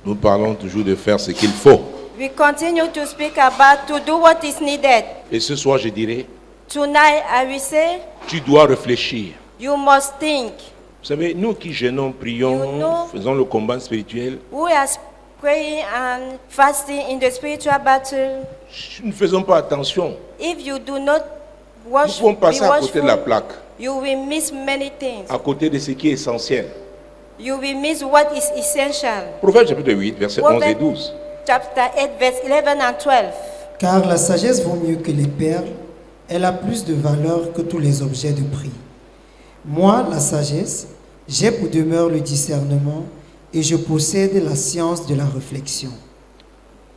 Nous parlons toujours de faire ce qu'il faut. We continue to speak about to do what is needed. Et ce soir, je dirais, Tonight, I will say, tu dois réfléchir. you must think. Vous savez, nous qui jeûnons, prions, You know- faisons le combat spirituel, Who are praying and fasting in the spiritual battle? nous ne faisons pas attention. If you do not Nous watch, pouvons be passer à côté de la watchful, plaque, you will miss many things. à côté de ce qui est essentiel. You will miss what is essential. Proverbe chapitre 8, versets 11 et 12. Chapter 8, verse 11 and 12. Car la sagesse vaut mieux que les perles, elle a plus de valeur que tous les objets de prix. Moi, la sagesse, j'ai pour demeure le discernement et je possède la science de la réflexion.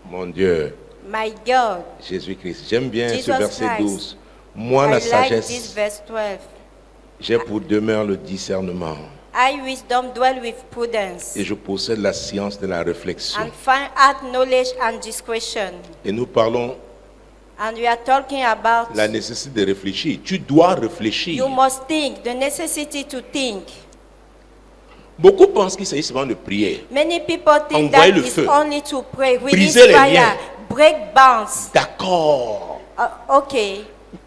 Mon Dieu, My God, Jésus-Christ. J'aime bien Jesus ce verset Christ. 12. Moi, I la like this sagesse, verse 12. j'ai pour demeure le discernement I, wisdom, dwell with prudence et je possède la science de la réflexion. and find out knowledge and discretion. Et nous parlons And we are talking about la nécessité de réfléchir. Tu dois réfléchir. you must think, the necessity to think. Beaucoup pensent qu'il s'agit seulement de prier. Many people think Envoyer that le it's feu. only to pray. Release Briser les liens. fire, break bonds. D'accord. Okay.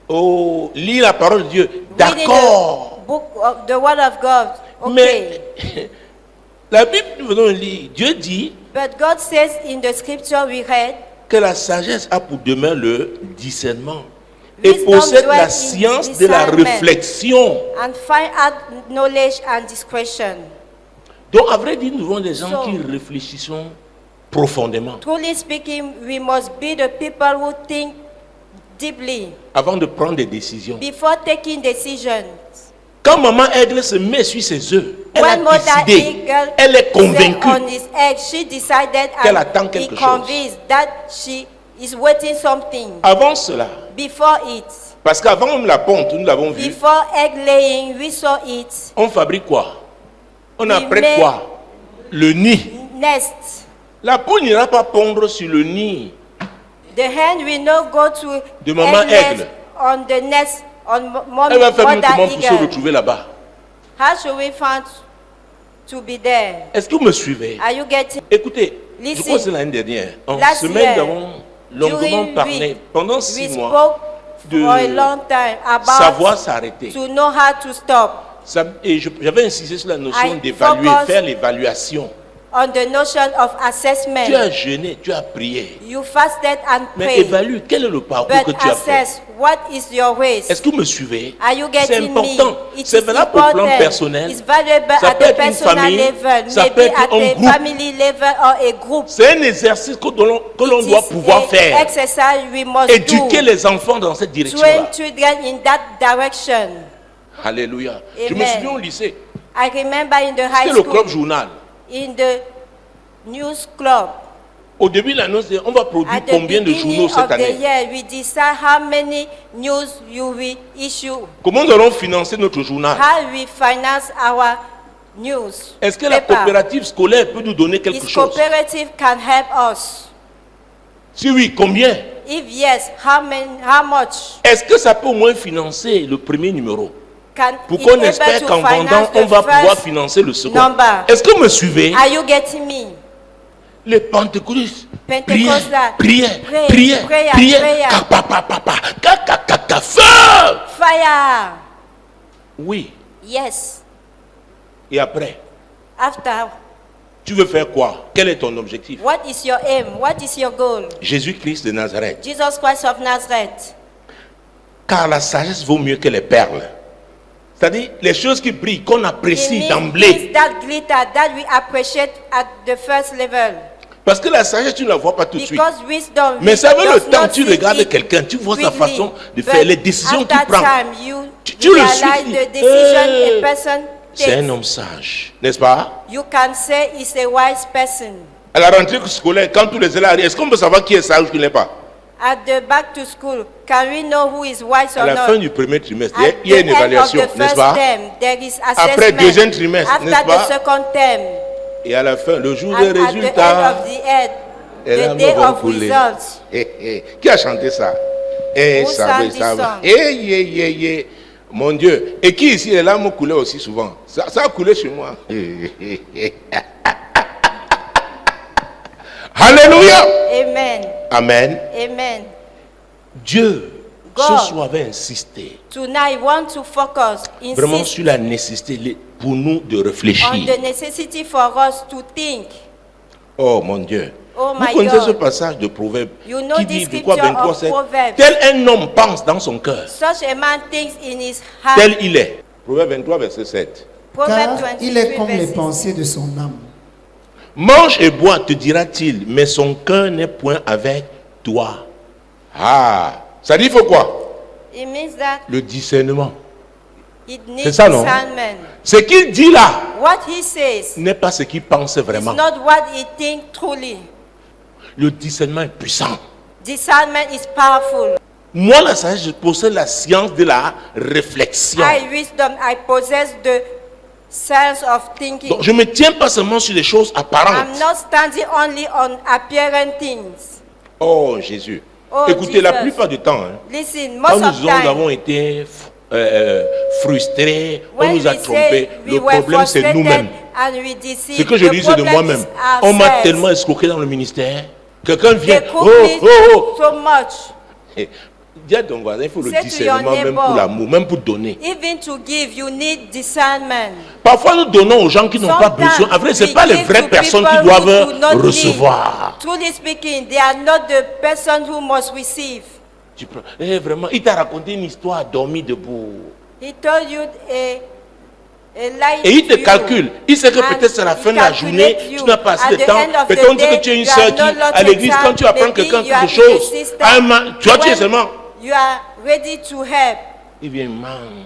Oh, lis la parole de Dieu. Reading D'accord. the book of the word of God. Okay. Mais la Bible, nous venons de lire. Dieu dit But God says in the scripture we read, que la sagesse a pour demeure le discernement et Wisdom possède dwells la in science de la discernment. réflexion. and find out knowledge and discretion. Donc, à vrai dire, nous avons des gens So- qui réfléchissent profondément Truly speaking, we must be the people who think deeply avant de prendre des décisions. before taking decisions. Quand maman aigle se met sur ses œufs, elle When a Mother décidé, Eagle elle est sat convaincue. on his egg, she decided Qu'elle and attend be quelque chose. convinced that she is waiting something Avant cela, before it. parce qu'avant même la ponte, nous l'avons vu, Before egg laying, we saw it. on fabrique quoi? On We apprête make- quoi? Le nid. Nest. La poule n'ira pas pondre sur le nid. The hen will not go to De maman egg nest aigle. on the nest on mommy Elle va faire mieux mother comment pour se eagle. retrouver là-bas. How should we find to be there? Est-ce que vous me suivez? Are you getting? Écoutez, je Listen. crois que c'est l'année dernière. En Last semaine, year, nous avons longuement during parlé week, pendant We 6 mois spoke de for a long time savoir about s'arrêter. to know how to stop Et j'avais insisté sur la notion I d'évaluer, focus- faire l'évaluation. on the notion of Tu as assessment. jeûné, tu as prié. You fasted and Mais prayed, évalue quel est le parcours but que tu as fait. assess what is your ways. Est-ce que vous me suivez? Are you C'est getting important. me? It C'est is valable au plan important. personnel. It's valuable Ça at peut the être une personal famille, level, ça peut maybe être at un the groupe. family level or a group. C'est un exercice que l'on It doit is pouvoir a faire. exercise we must Éduquer do. les enfants dans cette Train direction-là. children in that direction. Alléluia. Je me Amen. souviens au lycée. I remember in the high C'était le school, club journal. in the news club, Au début de l'annonce, on va produire at the combien de beginning journaux cette of the année? year, we decide how many news you will issue, Comment nous allons financer notre journal? how we finance our news. Est-ce que la paper. coopérative scolaire peut nous donner quelque This chose? cooperative can help us. Si oui, combien? If yes, how much Est-ce que ça peut au moins financer le premier numéro? can Pour it qu'on able espère to qu'en vendant, finance on the va pouvoir first financer le second. number? Est-ce que vous me suivez? Are you getting me? Les pentecôtistes, Pentecostal, prière, pray, prière, prayer, prière, prayer. feu! Fire. Oui. Yes. Et après, After, tu veux faire quoi? Quel est ton objectif? what is your aim? What is your goal? Jésus-Christ de Nazareth. Jesus Christ of Nazareth. Car la sagesse vaut mieux que les perles. C'est-à-dire les choses qui brillent, qu'on It apprécie means d'emblée. things that glitter, that we appreciate at the first level. Parce que la sagesse, tu ne la vois pas tout de suite. Because wisdom, Mais ça veut le does temps, not tu see regardes it quelqu'un, tu vois sa quickly. façon de But faire, les décisions qu'il after prend. time, you Tu le realize suis. the decision a person C'est un takes. homme sage, n'est-ce pas? You can say he's a wise person. À la rentrée scolaire, quand tous les élèves arrivent, est-ce qu'on peut savoir qui est sage ou qui n'est pas? At the back to school, can we know who is wise À or la not? fin du premier trimestre, At il y a the une end of évaluation, the n'est-ce first pas? term, there is Après assessment. deuxième trimestre, After n'est-ce pas? the second term, Et à la fin, le jour and des at the end résultats, of the end, et là, the nous day avons of coulé. results. Qui a chanté ça? Eh, Who ça sang va, this ça va. song? Eh. Mon Dieu. Et qui ici, les larmes coulaient aussi souvent? Ça a coulé chez moi. Alléluia. Amen. Amen. Amen. Dieu, God. ce soir, va insister Tonight, I want to focus, vraiment insist sur la nécessité pour nous de on réfléchir. the necessity for us to think. Oh mon Dieu. Oh Vous my connaissez God. ce passage de Proverbe You know qui this dit, de quoi scripture 23, of 7, Proverbs. tel un homme pense dans son cœur, Such a man thinks in his heart. tel il est. Proverbe 23, verset 7. Proverbs Car il est 23 comme les verses. pensées de son âme. Mange et bois, te dira-t-il, mais son cœur n'est point avec toi. Ah, ça dit il faut quoi? It means that Le discernement. it C'est needs ça, non? discernment. Ce qu'il dit là What he says n'est pas ce qu'il pense is vraiment. not what he thinks truly. Le discernement est puissant. Discernment is powerful. Moi, la sagesse, je possède la science de la réflexion. Wisdom, I possess the sense of thinking. Donc, je ne me tiens pas seulement sur les choses I'm apparentes. not standing only on apparent things. Oh, Jésus. Oh, Écoutez, la Jesus. plupart du temps, hein, Listen, quand most of nous time, avons été frustrés, on when nous a we trompés, say we le were problème c'est frustrated nous-mêmes. and we deceived, Ce que je the dis, c'est de problem moi-même. is On m'a ourselves. tellement escroqué dans le ministère. Quelqu'un vient, They oh, cook me oh, oh. so much. Eh, dis à ton voisin, il faut le Say to discernement your même neighbor. pour l'amour, même pour donner. Even to give, you need discernment. Parfois, nous donnons aux gens qui n'ont pas Sometimes besoin. En vrai, ce we n'est pas les give vraies to personnes qui people who doivent do not need. recevoir. Truly speaking, they are not the person who must receive. Tu prends, vraiment, il t'a raconté une histoire dormi debout. He told you a lie. Et il te to you. calcule. Il sait que And peut-être c'est la he fin de la journée, calculates tu you. n'as pas assez At de the temps. end of Peut-être the on dit que day, tu es une you sœur are qui, no longer à l'église, quand tu apprends maybe quelqu'un you are quelque chose, a sister. tu vois, tu es When seulement. You are ready to help. Il vient, man.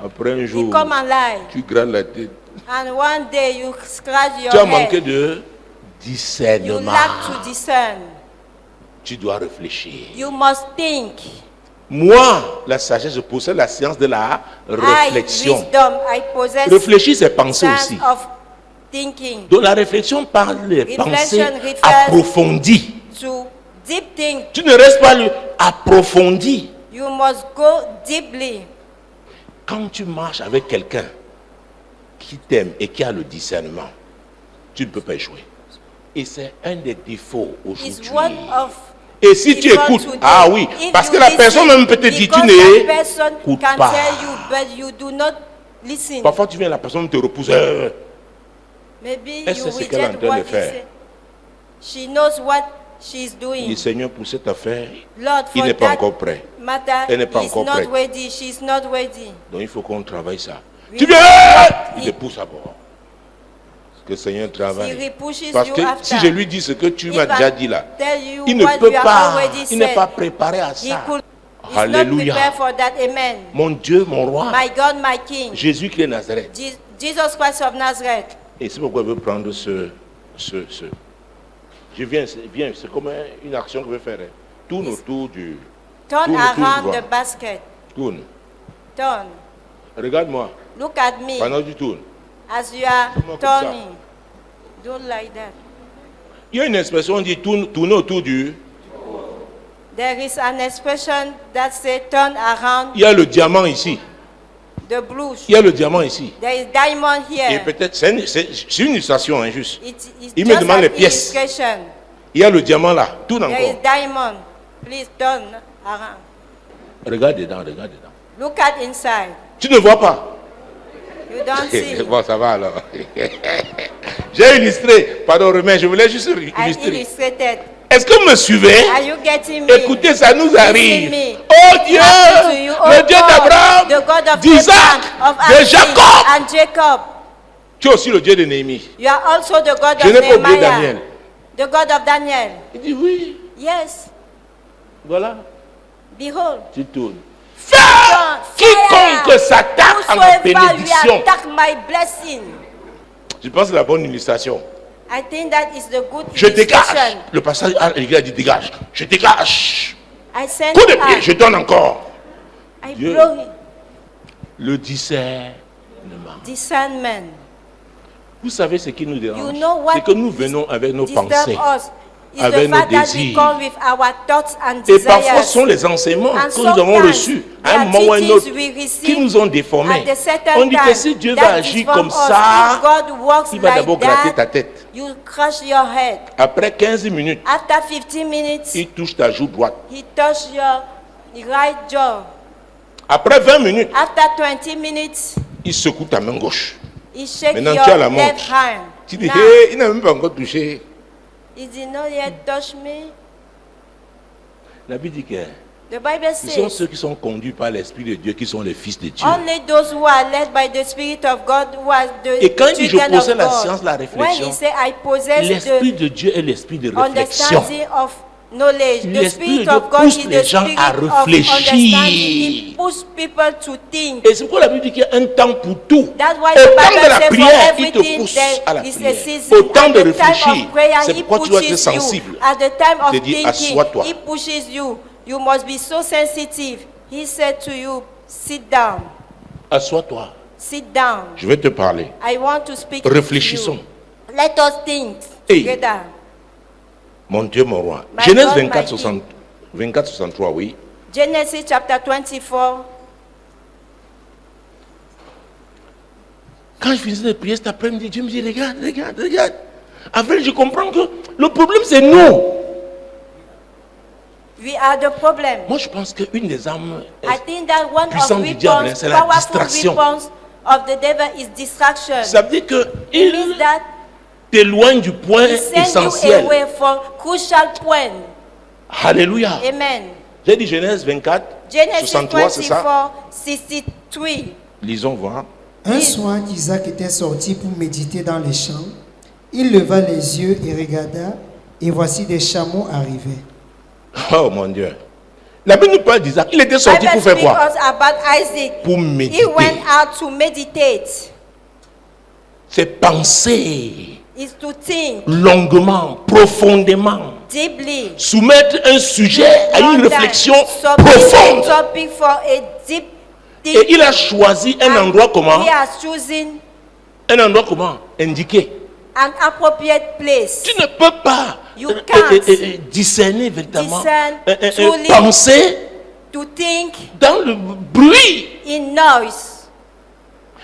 Après un He jour, come and lie. tu grattes la tête. And one day you scratch your Tu as head. manqué de You discernement. lack to discern. Tu dois réfléchir. You must think. Moi, la sagesse, je possède la science de la réflexion. Wisdom, I possess Réfléchir, c'est penser sense aussi. of thinking. Donc la réflexion parle des pensées refers- approfondies. To deep think, Tu ne restes pas le approfondi. you must go deeply. Quand tu marches avec quelqu'un qui t'aime et qui a le discernement, tu ne peux pas échouer. Et c'est un des défauts Is aujourd'hui. one of Et si tu default écoutes, today. ah oui, If parce you que la listen, personne même peut te dire, tu because that ne person écoutes can pas. tell you, but you do not listen. Parfois tu viens, la personne te repousse. Maybe Elle you sait ce qu'elle est en reject train what de he faire. said. She knows what she's Le doing. Seigneur, pour cette affaire, Lord, il for n'est pas that encore prêt. matter, Elle n'est pas he's encore not prête. ready. She's not ready. Donc il faut qu'on travaille ça. We Tu viens, want il te it. pousse à bord. Que le Seigneur He travaille. repushes Parce you que after. si je lui dis ce que tu m'as If déjà I dit là, tell you il ne what peut you have pas, already il n'est said, pas préparé à he ça. could. He's Alléluia. not prepared for that. Amen. Mon Dieu, mon roi, My God, my King, Jésus qui est Nazareth. Jesus Christ of Nazareth. Et c'est pourquoi je veux prendre ce. Je viens, c'est comme une action que je veux faire. Hein. Tourne autour du. Turn Tourne, around tourne, the basket. Tourne. Turn. Regarde-moi. Look at me Pendant que tu tournes. as you are Fais-moi comme ça. turning. Don't like that. Il y a une expression, on dit tourner autour du. There is an expression that says turn around Il y a le diamant ici. the bush. Il y a le diamant ici. There is diamond Et here. peut-être, c'est une illustration, hein, juste. It's Il me just demande an les pièces. illustration. Il y a le diamant là. Tourne There is encore. diamond. Please turn around. Regarde dedans, regarde dedans. Look at inside. Tu ne vois pas? You don't see. Bon, ça va alors. J'ai illustré. Pardon, Romain, je voulais juste I illustrer. illustrated. Est-ce que vous me suivez? Are you getting me? Écoutez, ça nous arrive. me. Oh Dieu, Happy to you, oh le Dieu God, d'Abraham, the God of d'Isaac, Abraham, of de Isaac Jacob. and Jacob. Tu es aussi le Dieu de Néhémie. You are also the God Je of n'ai pas oublié Nehemiah. Daniel. The God of Daniel. Il dit oui. Yes. Voilà, Behold. tu tournes. Fais quiconque s'attaque à ma Whosoever bénédiction. will attack my blessing. Je pense que c'est la bonne illustration. I think that is the good Je dégage. illustration. Le passage à l'église a dit dégage. Je dégage. I send Coup de out. pied, je donne encore. I Dieu. blow it. Le discernement. Discernment. Vous savez ce qui nous dérange? You know what C'est que nous venons avec nos disturb pensées. us is avec the nos fact that we désirs. come with our thoughts and Et desires. parfois, ce sont les enseignements And que nous avons sometimes reçus à un there are moment ou à un autre teachings we receive qui nous ont déformés. at a certain On dit que time si Dieu that va is agir from comme us. ça, If God works il va like d'abord gratter that, ta tête. you crush your head. Après 15 minutes, After 15 minutes, il touche ta joue droite. he touched your right jaw. Après 20 minutes, After 20 minutes, il secoue ta main gauche. he shake Maintenant, your tu as la left montre. hand. Tu dis, Now, hé, il n'a même pas encore touché. he did not yet touch me. La Bible dit que The Bible ce sont says, ceux qui sont conduits par l'Esprit de Dieu qui sont les fils de Dieu. only those who are led by the Spirit of God who are the Et quand il dit je children of possède la God. science, la When réflexion, he say I possess l'Esprit the de Dieu est l'esprit de réflexion. understanding of knowledge, the L'Esprit Spirit de Dieu of God pousse is les the gens Spirit à of réfléchir. understanding. He pushes people to think. Et c'est pourquoi la Bible dit qu'il y a un temps pour tout. That's why Au the temps Bible de la says for prière, il te everything pousse there à la is a prière. season. Au temps At de the time réfléchir, of prayer, c'est he pourquoi tu dois être pushes you. sensible. At the time Il te of dit, thinking, assois-toi. he pushes you. You must be so sensitive. He said to you, sit down. Assois-toi. Sit down. Je vais te parler. I want to speak Réfléchissons. to you. Let us think Hey. together. Mon Dieu, mon roi. My Genèse God, 24, my 60 24, 63, oui. Genesis chapter 24. Quand je finissais de prier cet après-midi, Dieu me dit, regarde, regarde, regarde. Après, je comprends que le problème, c'est nous. We are the problem. Moi, je pense qu'une des armes I think that one of puissante du diable, weapons, c'est la powerful distraction. weapons of the devil is distraction. ça veut dire It means qu'il that t'éloigne du point he sends essentiel. you away from crucial point. Alléluia. Amen. J'ai dit Genèse 24, Genesis 63, c'est ça? 24, 63. Lisons voir. Un soir qu'Isaac était sorti pour méditer dans les champs, il leva les yeux et regarda, et voici des chameaux arrivaient. Oh mon Dieu. La Bible nous parle d'Isaac. Il était sorti Bible pour faire speaks quoi? us about Isaac. Pour He méditer. went out to meditate. C'est penser Is to think longuement, profondément. deeply. Soumettre un sujet à une Long time. réflexion Submit profonde. a topic for a deep Et thinking. il a choisi un And endroit comment? He has chosen Un endroit comment? Indiqué. an appropriate place. Tu ne peux pas You can't discerner véritablement, discern truly. penser To think dans le bruit. in noise.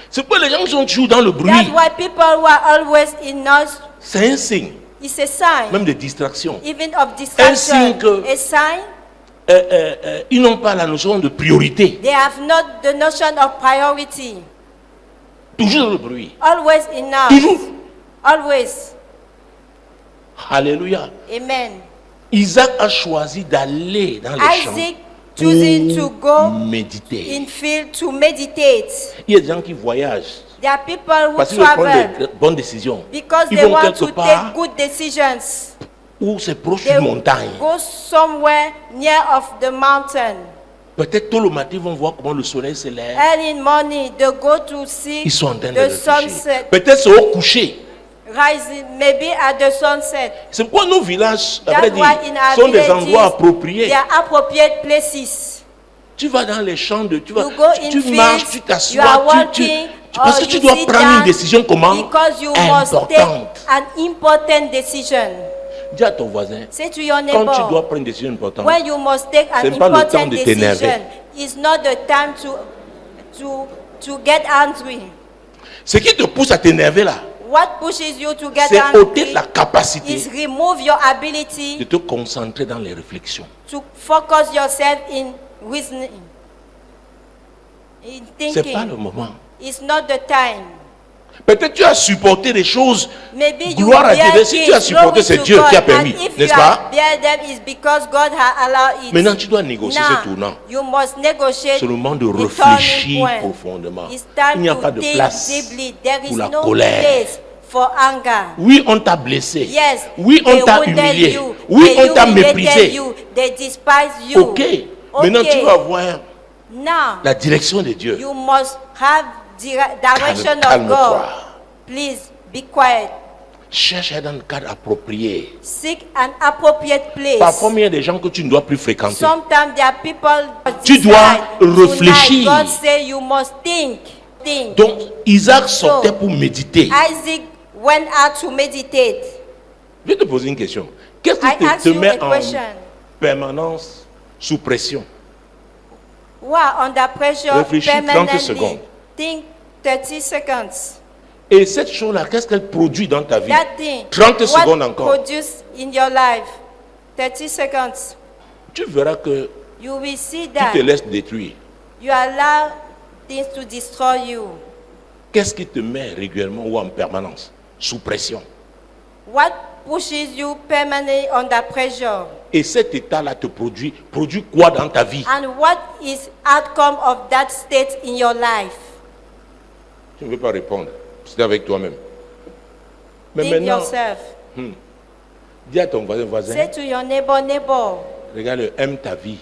C'est pourquoi les gens qui sont toujours dans le bruit, That's why people who are always in noise, c'est un signe, it's a sign, même de distraction. even of distraction. signe que- A sign Ils n'ont pas la notion de priorité. they have not the notion of priority. Toujours dans le bruit. Always in noise. Toujours. Always. Alléluia. Amen. Isaac a choisi d'aller dans les champs Isaac choosing to go méditer. in field to meditate. Il y a des gens qui voyagent There are people who parce qu'ils veulent prendre travel de bonnes décisions. because Ils they vont want quelque to part take good decisions. où c'est proche They d'une montagne. go somewhere near of the mountain. Peut-être tôt le matin, ils vont voir comment le soleil se lève. Early in morning, they go to see Ils sont en train de the réfléchir. sunset Peut-être c'est au coucher. rising, maybe at the sunset. C'est pourquoi nos villages, à That's vrai dire, why in our sont des villages, endroits appropriés. they are appropriate places. Tu vas dans les champs de, tu vas, You go in tu fields, marches, tu you are t'assois, walking, parce que or tu you dois sit prendre une down décision comment because you must take importante. an important decision. Dis à ton voisin, Say to your quand neighbor, tu dois prendre une décision importante, when you must take an c'est pas le temps important de t'énerver. decision, it's not the time to get angry. ce qui te pousse à t'énerver là, What pushes you to get c'est ôter angry la capacité is remove your de ability te concentrer dans les réflexions. to focus yourself in reasoning, in C'est pas thinking. le moment. It's not the time. Peut-être tu as supporté des choses. Maybe you Gloire à bear Dieu. Si tu as things, supporté, glory c'est to Dieu God. qui a permis, And if n'est-ce you pas? have bear them, it's because God has allowed it. Maintenant, tu dois négocier Now, ce tournant. you must negotiate C'est le moment de the turning réfléchir point. profondément. It's time Il n'y a to pas de think place deeply. There is pour la no colère. place for anger. Oui, on t'a blessé. Yes, Oui, on they t'a wounded humilié. you. Oui, They on t'a humiliated méprisé. you. They despise you. Ok. Maintenant, tu vas voir Now, la direction de Dieu. you must have direction of Calme-toi. God. Please be quiet. Cherche à être dans le cadre approprié. Seek an appropriate place. Parfois, il y a des gens que tu ne dois plus fréquenter. Sometimes there are people. Tu dois decide réfléchir. tonight, God say you must think. Think. Donc, Isaac sortait pour méditer. Isaac went out to meditate. Je vais te poser une question. Qu'est-ce I qui ask te you met a en question. permanence sous pression? Who are under pressure Réfléchis 30 permanently? secondes. Think 30 seconds. Et cette chose-là, qu'est-ce qu'elle produit dans ta vie? That thing, 30 secondes what encore. produce in your life? 30 seconds. Tu verras que You will see tu that te laisses détruire. you allow things to destroy you. Qu'est-ce qui te met régulièrement ou en permanence sous pression? What pushes you permanently under pressure? Et cet état-là te produit quoi dans ta vie? And what is outcome of that state in your life? Tu ne veux pas répondre. C'est avec toi-même. Mais Think maintenant, yourself. dis à ton voisin, Say to your neighbor, regarde, aime ta vie.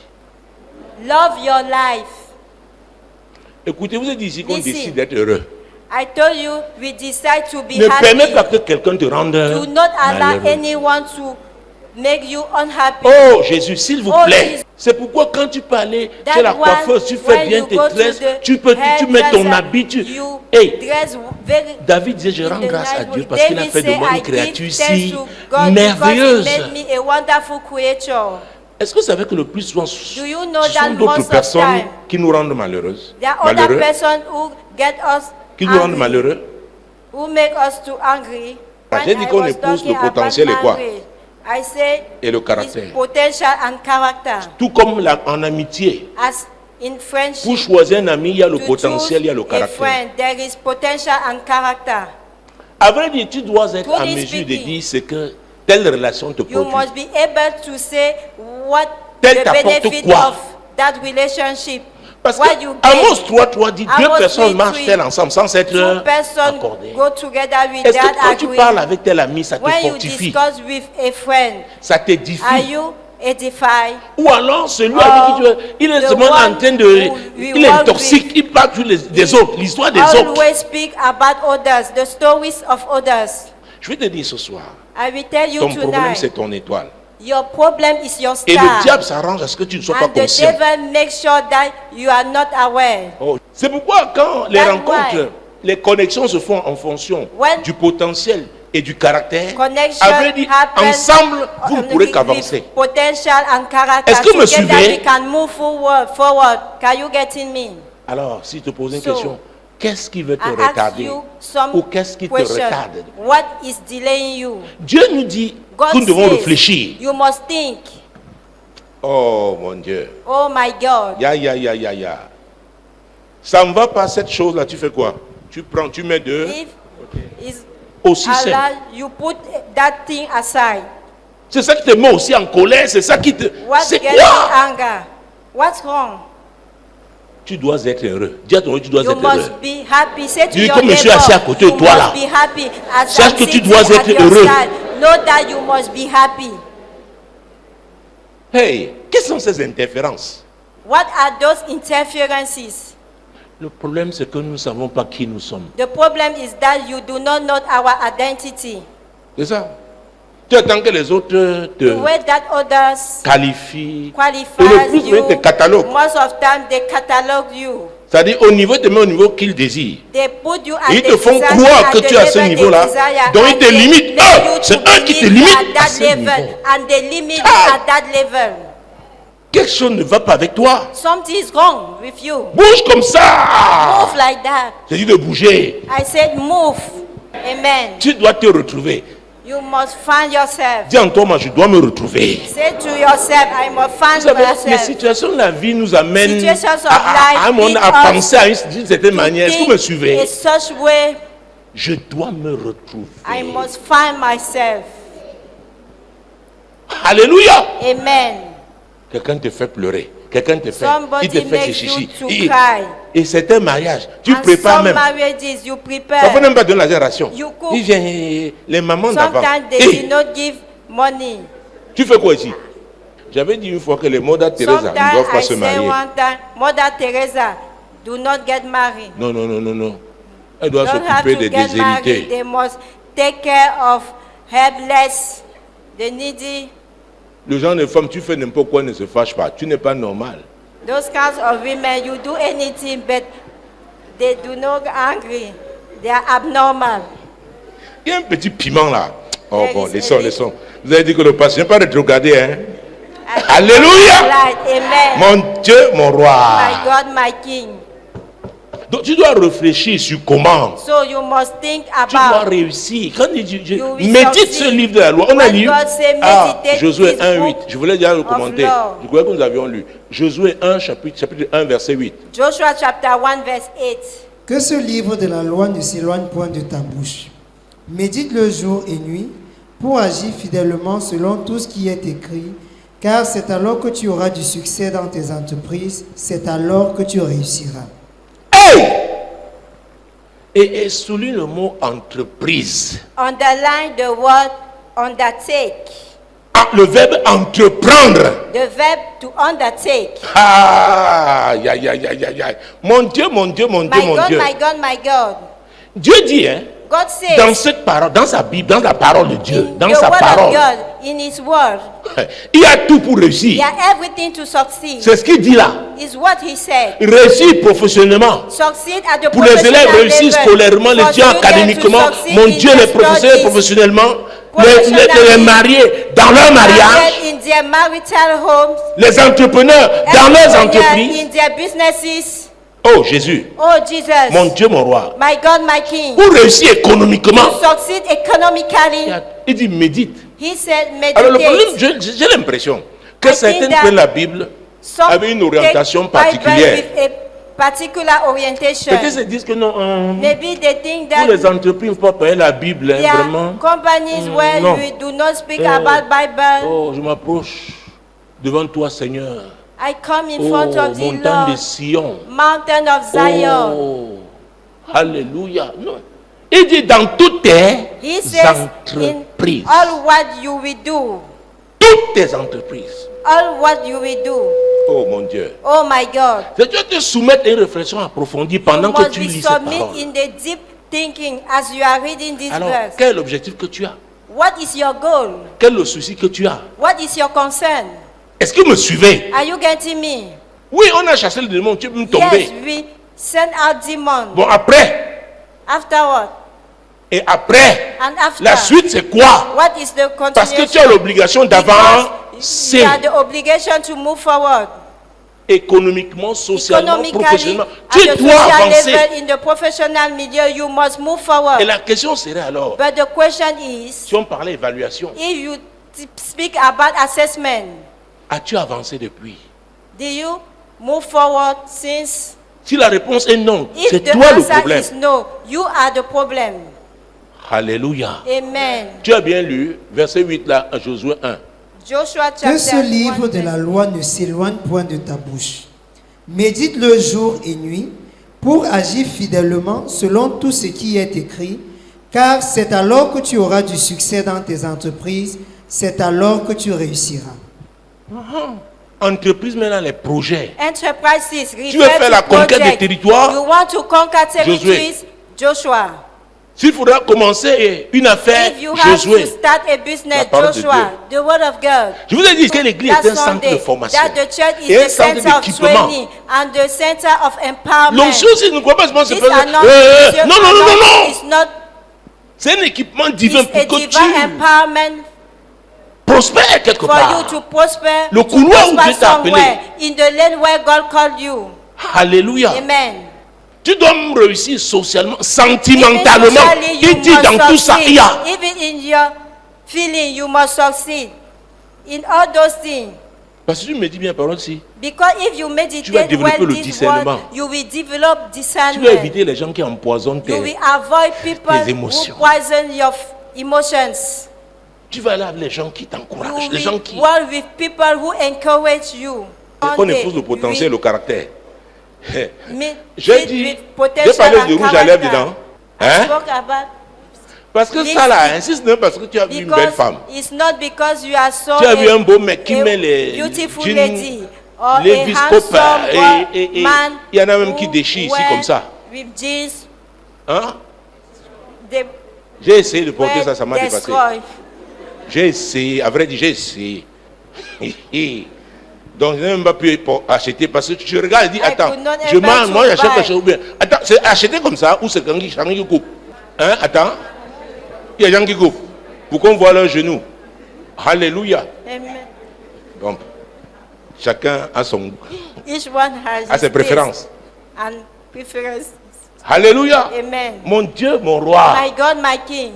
love your life. Écoutez, vous êtes ici qu'on Listen. décide d'être heureux. I told you, we decide to be Ne permets happy. pas que quelqu'un te rende Do not allow malheureux. anyone to make you unhappy. Oh Jésus, s'il vous Oh, plaît. Jesus. C'est pourquoi quand tu peux aller That chez la one, coiffeuse, tu fais when bien you tes go to tresses, the tu mets ton hairdresser, habit. you Hey, dress very David disait, je in rends the grâce à nice Dieu way. parce qu'il a David fait de say, moi I une créature give thanks si to God merveilleuse. because he made me a wonderful creature. Est-ce que vous savez que le plus souvent, ce Do you know sont that d'autres most of personnes time qui nous rendent malheureuses, there are other malheureux, person who get us qui nous rendent angry, malheureux? who make us too angry. Ah, When j'ai dit I qu'on was épouse talking le potentiel about et quoi? marriage, I said Et le his caractère. potential and character. Tout comme en amitié. As in friendship, Pour choisir un ami, il y a le to potentiel, il y a le choose a caractère. friend, there is potential and character. À vrai dire, tu dois être en Truly mesure de speaking, dire ce que telle relation te You produit. must be able to say what Tel the t'apporte benefit quoi? of that relationship. Parce what que you Amos gain. 3 dit deux Amos personnes 3:3, marchent-elles ensemble sans Two être persons accordées. go together Est-ce without que quand tu agreeing. parles avec tel ami, ça te When you fortifie, discuss with a friend, ça are t'édifie? you edified? Ou alors celui avec qui tu es, il est the seulement en one train de... who Il you est work toxique, il parle des autres, l'histoire des autres. Always speak about others, the stories of others. Je vais te dire ce soir, I will tell you ton problème tonight, c'est ton étoile. your problem is your Et le star. diable s'arrange à ce que tu ne sois pas And the conscient. devil makes sure that you are not aware. Oh, c'est pourquoi quand les That's rencontres, why. les connexions se font en fonction When du potentiel et du caractère, Connection à vrai dire, happens ensemble, vous ne pourrez qu'avancer. with potential and character. Est-ce que vous me Together suivez? we can move forward. Can you get in me? Alors, si je te pose une So, question, qu'est-ce qui veut te I ask retarder? you some Ou qu'est-ce qui te question. retarde? What is delaying you? Dieu nous dit God que nous devons says réfléchir. you must think. Oh mon Dieu. Oh my God. Ya. Ça ne va pas cette chose-là, tu fais quoi? Tu prends, tu mets deux. If is Aussi simple. Allah, you put that thing aside. C'est ça qui te met aussi en colère, c'est ça qui te... What C'est gets quoi? you anger? What's wrong? Tu dois être heureux. Dis à ton tu dois You être heureux. must be happy. Say to Dis your comme je suis assis à côté de you toi, must là. be happy. As Sache I'm que tu sitting dois at être your heureux. side, know that you must be happy. Hey, quelles sont ces interférences? What are those interferences? Le problème, c'est que nous ne savons pas qui nous sommes. The problem is that you do not know our identity. C'est ça. Tu attends que les autres The way that others qualifient. Et qualify le plus, you, ils te cataloguent. most of time they catalogue you. C'est-à-dire au niveau, te met au niveau qu'ils désirent. They put you at Et ils the te font desire, croire at que the tu es à ce level they niveau-là. desire, Donc and ils te they limitent. make Oh, you c'est to eux qui te believe limitent at à that ce level, niveau. and they limit you Ah! at that level. Quelque chose ne va pas avec toi. Something is wrong with you. Bouge comme ça. Move like that. J'ai dit de bouger. I said move. Amen. Tu dois te retrouver. You must find yourself. Dis en toi, moi, je dois me retrouver. Say to yourself, I must Vous find savez, les myself. situations de la vie nous amènent Situations of à life à lead us penser d'une certaine manière. Est-ce que vous me suivez? In such way, Je dois me retrouver. I must find myself. Alléluia. Amen. Quelqu'un te fait pleurer. Quelqu'un te fait. Somebody Il te fait makes chichi. you to cry. Et c'est un mariage. Tu And prépares some même. marriages you Parfois prepare. même pas donner la génération. You cook. Il vient, les mamans d'avant. Sometimes they Hey, did not give money. tu fais quoi ici? J'avais dit une fois que les Mother Teresa ne Sometimes doivent pas I se say marier. one time, Mother Teresa, do not get married. Non. Elle doit Don't have s'occuper to des get married. déshérités. They must take care of helpless, the needy. Le genre de femme, tu fais n'importe quoi, ne se fâche pas. Tu n'es pas normal. Those kinds of women, you do anything, but they do not angry. They are abnormal. Il y a un petit piment là. Oh There bon, is laissons. Vous avez dit que le pasteur, je n'ai pas rétrogradé, hein. I- Alléluia. Right. Amen. Mon Dieu, mon roi. My God, my King. Donc tu dois réfléchir sur comment So you must think tu dois about. réussir. Quand il dit, You will médite ce succeed. livre de la loi. On a When lu God say meditate Josué this 1, 8. book Je voulais déjà le commenter. law. Je croyais que nous avions lu. Josué 1, chapitre 1, verset 8. Joshua chapter 1 verse 8. Que ce livre de la loi ne s'éloigne point de ta bouche. Médite le jour et nuit pour agir fidèlement selon tout ce qui est écrit, car c'est alors que tu auras du succès dans tes entreprises, c'est alors que tu réussiras. Hey! Et souligne le mot entreprise. Underline the word undertake. Ah, le verbe entreprendre. The verb to undertake. Ah, aïe, aïe, aïe, aïe, aïe, aïe. Mon Dieu, mon Dieu, mon Dieu, My mon God, Dieu. my God, my God. Dieu dit, hein, God says dans cette parole, dans sa Bible, dans la parole de Dieu, in dans the sa word parole, of God, in His word, il y a tout pour He réussir. has everything to succeed. C'est ce qu'il dit là. Is what He said. Réussir professionnellement. Succeed at the Pour les élèves, professional réussir level. scolairement, les For étudiants students to académiquement. succeed Mon in Dieu, their les professeurs studies. professionnellement. Les Professionally. mariés dans leur mariage. In their marital homes. Les entrepreneurs dans leurs Entrepreneurs entreprises. in their businesses. Oh Jésus, Oh Jesus. mon Dieu, mon roi. My God, my King. Pour réussir économiquement, To succeed economically. il dit médite. He said Alors le problème, meditate. j'ai l'impression que I think certains that prennent la Bible Some avec une orientation take Bible particulière. with a particular orientation. Peut-être se disent que non, Maybe they think pour les that entreprises, il ne faut pas payer la Bible, hein, there are vraiment. companies where non. we do not speak Eh, about Bible. Oh, je m'approche devant toi, Seigneur. I come in Oh, front of the montagne de Lord, Sion. mountain of Zion. Oh, alléluia. Non. Il dit dans toutes tes He says in entreprises. all what you will do, Toutes tes entreprises. all what you will do. Oh mon Dieu. Oh my God. Tu dois te soumettre à une réflexion approfondie pendant You que must tu be lis cette submit parole. in the deep thinking as you are reading this Alors, verse. quel est l'objectif que tu as? What is your goal? Quel est le souci que tu as? What is your concern? Est-ce que vous me suivez? Are you getting me? Oui, on a chassé le démon, tu peux me tomber. Yes, we send out demons. Bon, après, Afterward, et après, and after, la suite c'est quoi? what is the Parce que tu as continuation? l'obligation Because d'avancer you have the obligation to move forward. économiquement, socialement, Economically, professionnellement. at Tu the dois social avancer. level, in the professional milieu, you must move forward. Et la question serait alors, But the question is, si on parlait évaluation, if you speak about assessment, as-tu avancé depuis? do you move forward since? Si la réponse est non, If c'est the toi le answer problème. is no, you are the problem. Alléluia. Amen. Tu as bien lu, verset 8 là, à Josué 1. Joshua Que chapter ce livre 1, de la loi ne s'éloigne point de ta bouche. Médite le jour et nuit pour agir fidèlement selon tout ce qui est écrit, car c'est alors que tu auras du succès dans tes entreprises, c'est alors que tu réussiras. Entreprise maintenant, les projets. Enterprises. Tu veux faire la conquête des territoires? You want to conquer territories? Joshua. S'il faudra commencer une affaire, If you have Josué. to start a La business, parole de Joshua, the word of God. Je vous ai dit que l'église est un centre de formation That the church is et un the centre center of d'équipement. training and the center of empowerment. L'onction, si nous ne croyons pas, c'est This pas. anointing, Non, non, non, non, non. It's not. C'est un équipement divin It's a pour que divine tu empowerment prospères quelque for you part. to prosper. Le to couloir où prosper Dieu t'a appelé. somewhere in the lane where God called you. Alléluia. Amen. Tu dois réussir socialement, sentimentalement. Even socially, you Il dit must dans tout ça, succeed. il y a. Even in your feeling, you must succeed. In all those things. Parce que tu me dis bien, par exemple, si Because if you Tu vas meditate développer well le this discernement. word, you will develop tu dois discernment. éviter les gens qui empoisonnent You will tes. avoid people tes émotions. who poison your emotions. Tu vas aller avec les gens qui t'encouragent, You les gens will qui. work with people who encourage you. On épouse le potentiel, le caractère. J'ai dit, j'ai parlé de rouge à lèvres dedans. Hein? Parce que ça là, insiste non parce que tu as vu une belle femme. It's not because you are so Tu as vu un beau mec qui a met les beautiful jeans, lady or les a viscopes handsome et man il y en a même qui who déchirent ici wear comme ça. with jeans, Hein? they J'ai essayé de porter wear ça m'a dépassé. destroy. J'ai essayé, à vrai dire, j'ai essayé. Donc, je n'ai même pas pu acheter parce que tu regardes et dis, I attends, could not je able mange, to moi j'achète buy. quelque chose bien. Attends, c'est acheté comme ça ou c'est quelqu'un qui coupe? Hein, attends. Il y a des gens qui coupent pour qu'on voit leurs genoux. Alléluia. Amen. Donc, chacun a son, Each one has a ses his préférences. taste and preferences. Alléluia. Amen. Mon Dieu, mon roi. My God, my King.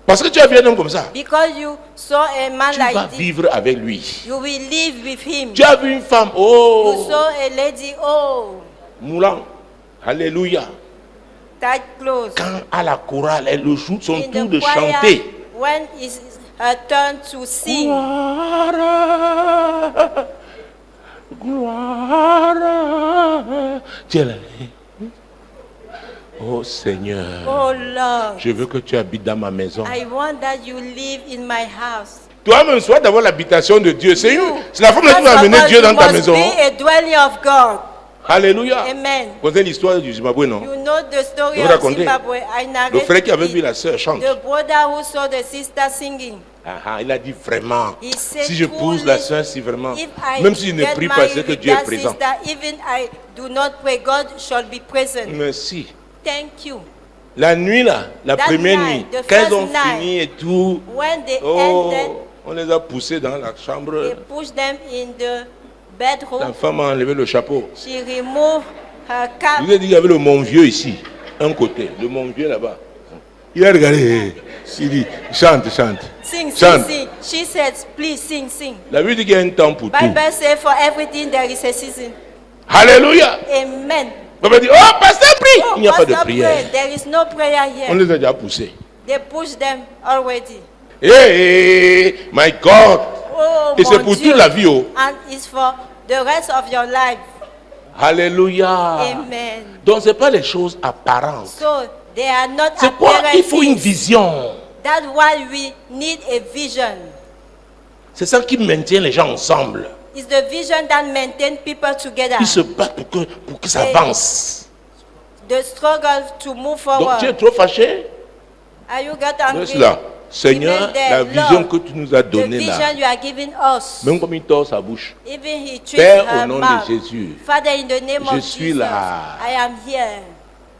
Parce que tu as vu un homme comme ça. Because you saw a man Tu like vas this, vivre avec lui. you will live with him. Tu as vu une femme. You Oh. saw a lady, oh, Moulant. Alléluia. tight clothes. Quand à la chorale, elle le joue son In tour the de choir, chanter. when it's her turn to sing, Gloire, gloire. Tu es là. Oh Seigneur, oh Lord, je veux que tu habites dans ma maison. I want that you live in my house. Toi-même, sois d'avoir l'habitation de Dieu. C'est la femme qui First va of amener all, Dieu you dans ta must maison. be a dwelling of God. Alléluia. Amen. Vous connaissez l'histoire du Zimbabwe, non? You know the story Je vous of raconter. Zimbabwe. I Le narrate frère qui avait it. vu la sœur chante. The brother who saw the sister singing. Il a dit vraiment, He said, si je pose la sœur, si vraiment, if I même si je ne get prie pas, married c'est que with Dieu est that présent. sister, even I do not pray, God shall be present. Merci. Thank you. La nuit là, la That première night, nuit, the quand ils first ont night, fini et tout, When they ended, on les a poussés dans la chambre. they pushed them in the La bedroom. femme a enlevé le chapeau. She removed her Je cap. vous ai dit qu'il y avait le Mont Vieux ici, un côté, le Mont Vieux là-bas. Il a regardé, il dit, chante, chante. Sing, Chante. sing, sing. She said, please sing, sing. La Bible dit qu'il y a un temps pour tout. Bible says for everything there is a season. Alléluia. Amen. On va dire, oh, pasteur, prie. Oh, Il n'y a pas de pastor, prière. pray. There is no prayer On here. les a déjà poussés. They pushed them already. Hey, my God. Oh, Et c'est mon pour Dieu. toute la vie. Oh. And it's for the rest of your life. Alléluia. Amen. Donc, ce n'est pas les choses apparentes. So they are not C'est quoi? apparent Il faut une things. vision. That's why we need a vision. C'est ça qui maintient les gens ensemble. It's the vision that maintains people together. Ils se battent pour que ça Et- avance. The struggle to move Donc tu es forward. trop fâché? Are you get angry? Laisse là. Seigneur, Remain there. la vision Lord, que tu nous as the donnée vision là, you are giving us. même comme il tord sa bouche. Even he treats Père, her au nom mouth. de Jésus, Father, in the name je of suis Jesus, là. I am here.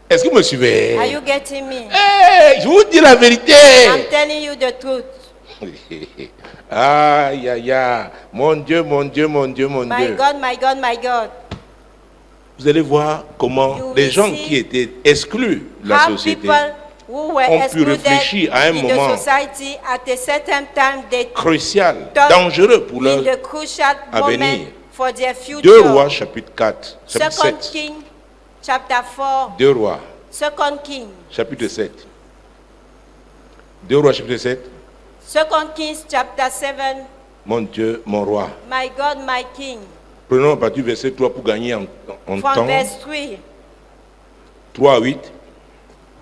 Est-ce que vous me suivez? Are you getting me? Hey, je vous dis la vérité. I'm telling you the truth. Aïe, aïe, aïe. Mon Dieu, mon Dieu, mon Dieu, mon My Dieu. God, my God, my God. Vous allez voir comment You les will gens see qui étaient exclus de la How société people who were ont pu excluded réfléchir à un in moment the society at a certain time, they crucial, thought dangereux pour leur in the crucial avenir. moment for their future. 2 Rois chapitre 4, chapitre Second 7. King, chapter 4. 2 Rois Second King. chapitre 7. 2 Rois chapitre 7. Second Kings, chapter 7. Mon Dieu, mon roi. My God, my King. Prenons à partir du verset 3 pour gagner en From temps. verse 3. 3 à 8.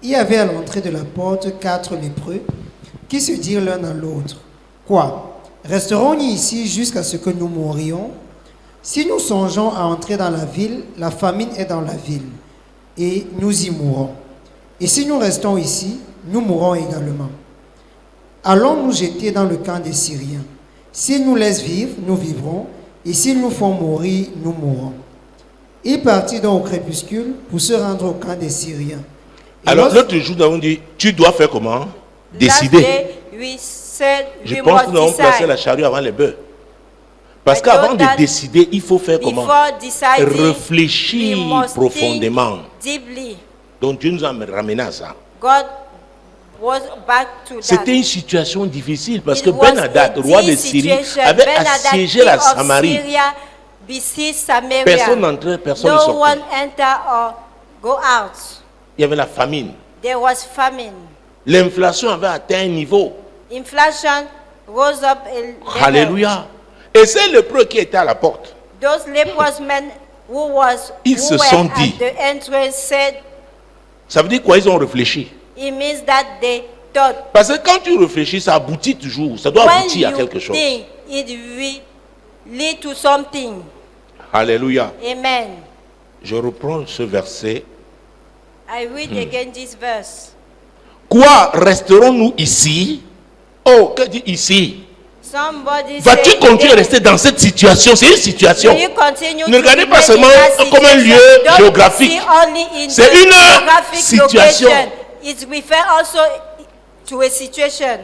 Il y avait à l'entrée de la porte 4 lépreux qui se dirent l'un à l'autre, « Quoi? Resterons-nous ici jusqu'à ce que nous mourions? Si nous songeons à entrer dans la ville, la famine est dans la ville, et nous y mourrons. Et si nous restons ici, nous mourrons également. Allons nous jeter dans le camp des Syriens. S'ils nous laissent vivre, nous vivrons, et s'ils nous font mourir, nous mourrons. » Ils partirent donc au crépuscule pour se rendre au camp des Syriens. Et Alors lorsque- l'autre jour, nous avons dit, tu dois faire comment? Last Décider. day, we said Je we pense que nous avons must placé la decide. charrue avant les bœufs. Parce I qu'avant thought de that décider, il faut faire comment? Before deciding, Réfléchir we must profondément. think deeply. Donc Dieu nous a ramené à ça. God was back to that. C'était une situation difficile parce It que was Ben Hadad, a roi de deep Syrie, situation. avait Ben Hadad, assiégé king la of Samarie. Syria, besieged Samaria. Personne n'entrait, personne ne No sortait. one enter or go out. Il y avait la famine. There was famine. L'inflation avait atteint un niveau. Inflation rose up a level. Alléluia. Et c'est le lépreux qui était à la porte. Those leprous men who Ils se were sont at dit. the entrance said, Ça veut dire quoi? Ils ont réfléchi. it means that they thought. Parce que quand tu réfléchis, ça aboutit toujours. Ça doit When aboutir à you quelque chose. think, it will lead to something. Alléluia. Amen. Je reprends ce verset. I read again this verse. Quoi, resterons-nous ici? Oh, que dit ici? Somebody Vas-tu said, continuer à rester dans cette situation? C'est une situation. will you continue Ne to regardez pas remain seulement in that comme un situation? lieu Don't géographique. see only in C'est the une geographic situation. location. It refers also to a situation.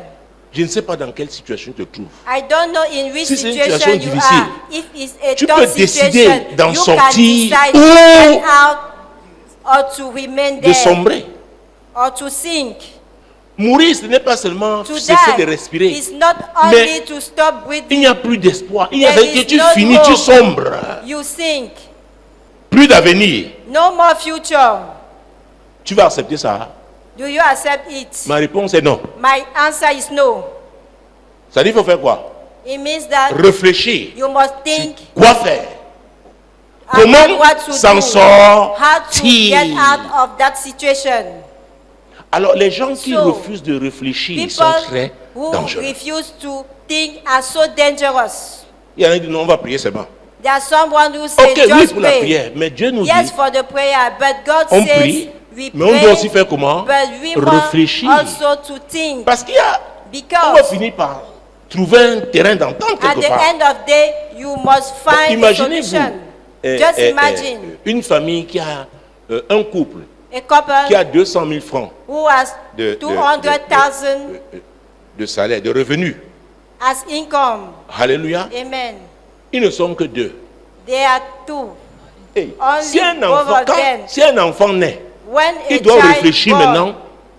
Je ne sais pas dans quelle situation tu te trouves. I don't know in which Si c'est une situation situation you difficile, are. If it's a tu tough peux décider situation, d'en you sortir can decide ou to get out or to remain de there, sombrer. or to sink. Mourir, ce n'est pas seulement To cesser die de respirer. is not only Mais to stop il breathing. n'y a plus d'espoir. Il y a There que is tu no finis, hope. tu sombres. You sink. Plus d'avenir. No more future. Tu vas accepter ça? Do you accept it? Ma réponse est non. My answer is no. Ça dit, il faut faire quoi? It means that Réfléchir. you must think Quoi faire? about Comment what to s'en do, sortir? how to get out of that situation. Alors, les gens qui So, refusent de réfléchir sont People très who dangereux. refuse to think are so dangerous. Il y en a qui disent non, on va prier seulement. There are someone who say Ok, oui, just pour la pray. prière. Mais Dieu nous Yes, dit, for the prayer, but God on says prie, we mais on doit aussi pray, faire comment? but we must Réfléchir. also to think. Parce qu'il y a, on va Because finir par trouver un terrain d'entente at quelque the part. end of day, you must find a Imaginez-vous solution. Just imagine une famille qui a un couple a couple qui a 200 000 francs who has de 200,000 de salaire, de revenus. as income. Alléluia. Amen. Ils ne sont que deux. There are two. Hey, Only si un both enfant, of them. si un enfant naît, When il a doit child réfléchir born, maintenant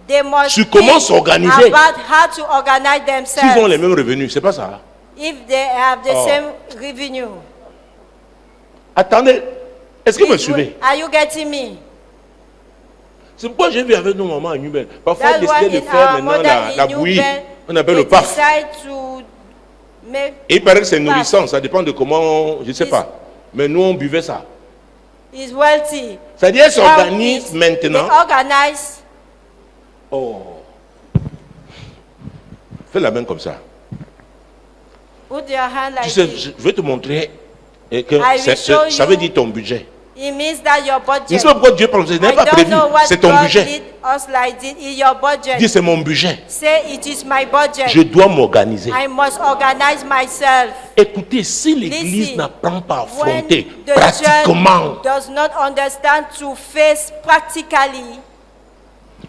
they must sur comment think s'organiser. about how to organize s'ils ont les themselves mêmes revenus. C'est pas ça. if they have the Oh. same revenue. Attendez, est-ce que vous me suivez? Are you getting me? C'est pourquoi j'ai vu avec nos mamans à Nubel. Parfois, That's ils why décidaient de in faire our maintenant mother la in New bouillie. Bed, On appelle they le paf. decide to make Et il paraît que c'est paf. nourrissant. Ça dépend de comment, je ne sais Is- pas. Mais nous, on buvait ça. is wealthy. C'est-à-dire, elles Now s'organisent they maintenant. organize. Oh. Fais la main comme ça. Put your hand like Tu sais, this. je vais te montrer que I will show ça you. veut dire ton budget. It means that your Je ne budget. sais pas pourquoi Dieu parle. Ce n'est I pas don't prévu. know what C'est ton God budget. did us like this. In your budget. Dis, c'est mon budget. Say it is my budget. Je dois m'organiser. I must organize myself. Écoutez, si l'Église Listen, n'apprend pas à When affronter the pratiquement, church does not understand to face practically,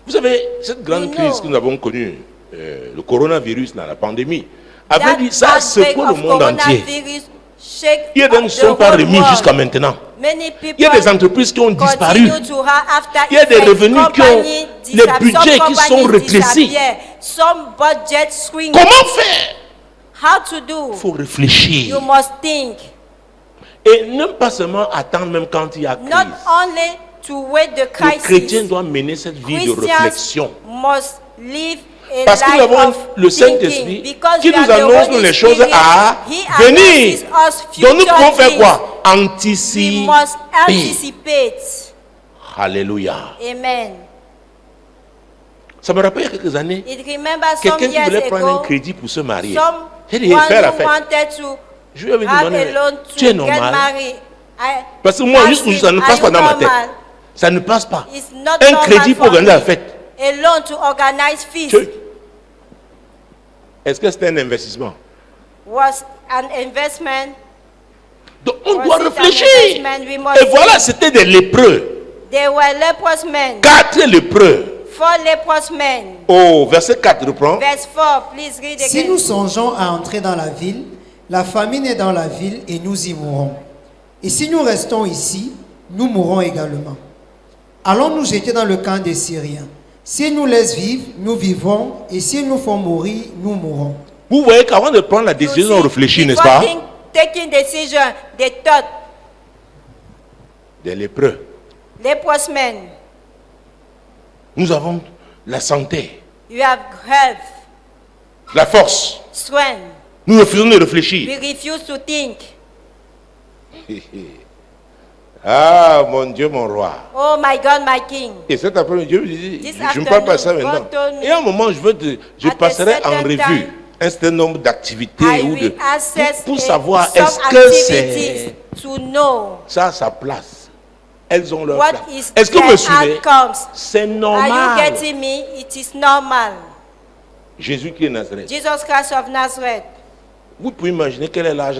vous savez, cette grande You crise know. que nous avons connue, le coronavirus, la pandémie, avait that dit ça outbreak secoue le of monde entier. coronavirus shake Il y a des gens qui ne the sont pas whole remis world. jusqu'à maintenant. Many people Il y a des entreprises qui ont disparu. continue to have after Il y a des effects. revenus qui ont Company les disap- budgets some qui sont companies rétrécis. disappear. Some budget swing. Comment faire? How to do? Il faut réfléchir. You must think. Et ne pas seulement attendre même quand il y a Not crise. only to wait the Le chrétien crisis. doit mener cette vie de Christians réflexion. must live a Parce que nous life avons of le thinking, Saint-Esprit because qui we are nous the annonce Holy les choses Spirit. à He venir. announces us Donc nous future pouvons faire things. quoi? We Anticiper. must anticipate. Alléluia. Amen. Ça me rappelle il y a quelques années, It remembers some quelqu'un qui years voulait prendre un ago, crédit pour se marier. someone J'ai dit, faire la who fête. wanted to Je lui avais dit, have non, a mais loan tu es to get normal. married. Parce que moi, asked juste him, ça ne "Are passe pas you dans ma tête. normal?" Ça ne passe pas. It's not Un normal crédit pour for organiser la me. fête. A loan to organize feast Est-ce que c'était un investissement? was an investment. Donc on Was doit it an réfléchir. investment? We must Et voilà, c'était des lépreux. They were leprous men. 4 lépreux. 4 leprous men. Oh, verset 4 reprend. Verse 4, please read Si again. nous songeons à entrer dans la ville, la famine est dans la ville et nous y mourrons. Et si nous restons ici, nous mourrons également. Allons nous jeter dans le camp des Syriens. S'ils nous laissent vivre, nous vivons. Et s'ils nous font mourir, nous mourrons. Vous voyez qu'avant de prendre la You décision, see, on réfléchit, n'est-ce before pas? taking decision, they thought, Des lépreux. leprous men, Nous avons la santé, you have health, la force. strength. Nous refusons de réfléchir. We refuse to think. Ah, mon Dieu, mon roi. Oh my God, my King. Et cet après-midi, Dieu me dit, This je ne parle pas de ça afternoon, maintenant. God told me, Et à un moment, je at a passerai en certain revue time, un certain nombre d'activités I ou will access pour savoir some est-ce que c'est activities to know ça a sa place. Elles ont leur what place. is Est-ce que vous me their suivez? outcomes. C'est Are you normal. getting me? It is normal. Jésus qui est Nazareth. Jesus Christ of Nazareth. Vous pouvez imaginer quel âge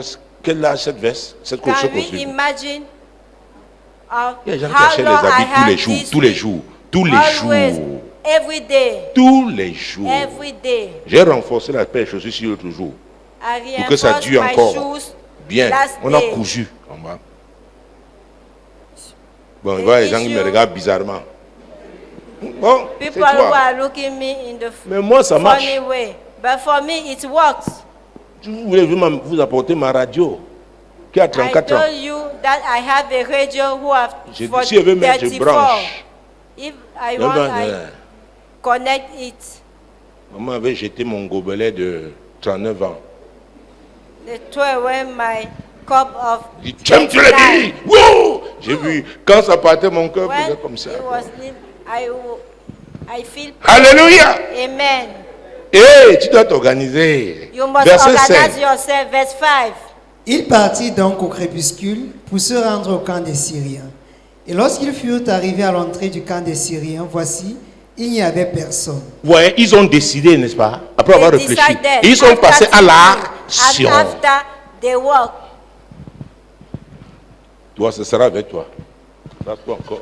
cette veste, cette Can costume. we imagine Il y a des gens qui how achètent les long I habits tous les have jours, this tous les week? jours, tous les Always, jours, every day, tous les jours. every day. J'ai renforcé la paire de chaussures sur l'autre jour I pour que ça reinforce dure my encore shoes bien. last On a day. cousu en bas. Bon, voilà, les gens qui me regardent bizarrement. Bon, c'est People who toi. are looking me in the Mais moi, ça marche. funny way. But for me, it works. Vous voulez vous apporter ma radio qui a I 34 ans. told you that I have a radio who have Si for je veux mettre, je 34. branche. If I Non, want, non, I non. connect it. Maman avait jeté mon gobelet de 39 ans. They throw away my cup of Il dit, tu aimes Dieu le dit. Wow! J'ai vu, quand ça partait, mon cœur When faisait comme ça. it was lit, I feel Alléluia! Amen. Hé, tu dois t'organiser. You must Verset organize 5. yourself. Verse 5. Il partit donc au crépuscule pour se rendre au camp des Syriens. Et lorsqu'ils furent arrivés à l'entrée du camp des Syriens, voici, il n'y avait personne. Ouais, ils ont décidé, n'est-ce pas? Après avoir They réfléchi. decided Ils sont after passés à thinking, l'action. and after they walk, Toi, ce sera avec toi. Ça, c'est pas encore.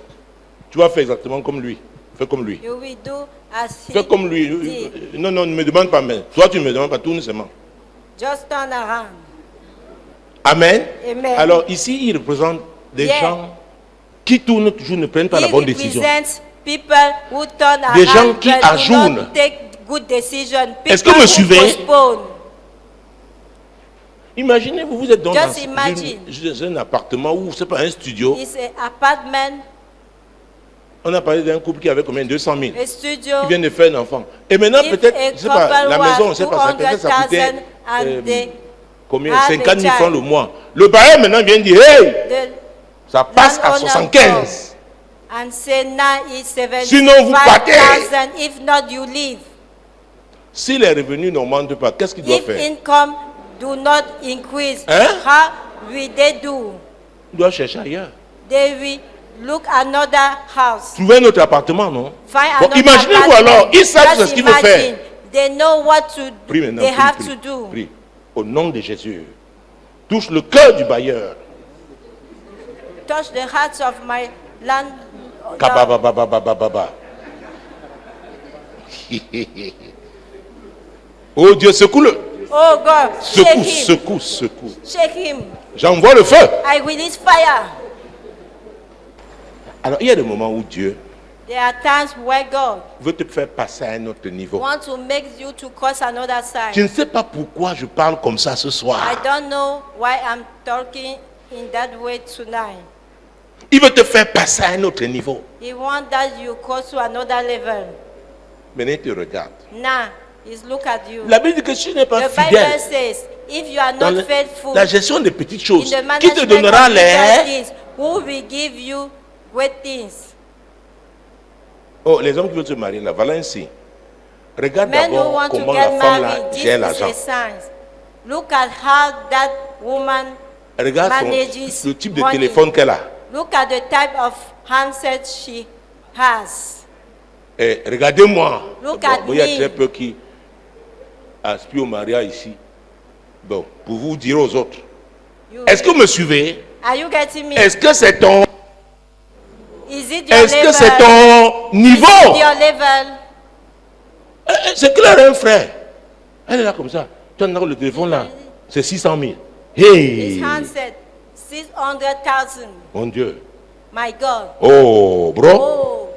Tu vas faire exactement comme lui. Fais comme lui. you will do as he Fais comme lui. did. Non, non, ne me demande pas, mais toi, tu ne me demandes pas, tourne seulement. Just turn around. Amen. Amen. Alors, ici, il représente des Yeah. gens qui tournent toujours, ne prennent pas la He bonne décision. represents people who turn around Des gens qui but do ajournent. not take good decision. Est-ce que People vous me who suivez? postpone. Imaginez, vous êtes dans Just imagine. un appartement ou c'est pas un studio. It's an apartment, On a parlé d'un couple qui avait combien? 200 000. a studio. Qui vient de faire un enfant. Et maintenant, If peut-être, a je sais pas, couple la who maison, on has sait pas, peut-être ça coûtait 200,000 and they combien? have a 50 000 francs child. le mois. Le bailleur maintenant vient dire, hey, The ça passe à landowner 75. and say now it's Sinon, vous partez. 75,000. If not, you leave. Si les revenus n'augmentent pas, qu'est-ce qu'il doit If faire? income do not increase, Hein? how will they do? Il doit chercher ailleurs. They will look another house. Trouver un autre appartement, non? Find Bon, another imaginez-vous apartment. alors, ils savent Just ce qu'il faut faire. imagine. They know what to Prie do. maintenant, They have prie, to do. prie. Au nom de Jésus. Touche le cœur du bailleur. Touch the hearts of my land. Kababababababa. Oh Dieu, secoue-le. Oh God, Secoue, shake him. secoue, secoue. Shake him. J'envoie le feu. I release fire. Alors, il y a des moments où Dieu There are times where God veut te faire passer à un autre niveau. wants to make you to cross another Je side. ne sais pas pourquoi je parle comme ça ce I soir. don't know why I'm talking in that way tonight. Il veut te faire passer à un autre niveau. He wants that you cross to another level. Maintenant, il te regarde. Now, he's look at you. La Bible dit que si tu n'es pas The Bible fidèle says, if you are dans not faithful la gestion des petites in choses, the qui te management donnera of les... little things, who will give you great things? Oh, les hommes qui veulent se marier là, voilà un signe. Regarde Men who d'abord want to comment la get femme là married, this gère is l'argent. a sign. Look at how that woman Regarde manages le type de money. téléphone qu'elle a. Look at the type of handset she has. Et regardez-moi. Look Bon, at il y a me. très peu qui aspirent au mariage ici. Bon, pour vous dire aux autres. Est-ce que vous me suivez? Are you getting me? Est-ce que c'est ton... Is it your Est-ce level? que c'est ton niveau? Your level? C'est clair, un frère. Elle est là comme ça. Tu as le téléphone là. C'est 600 000. Hey! This handset, 600,000. Mon Dieu. My God. Oh, bro. Oh,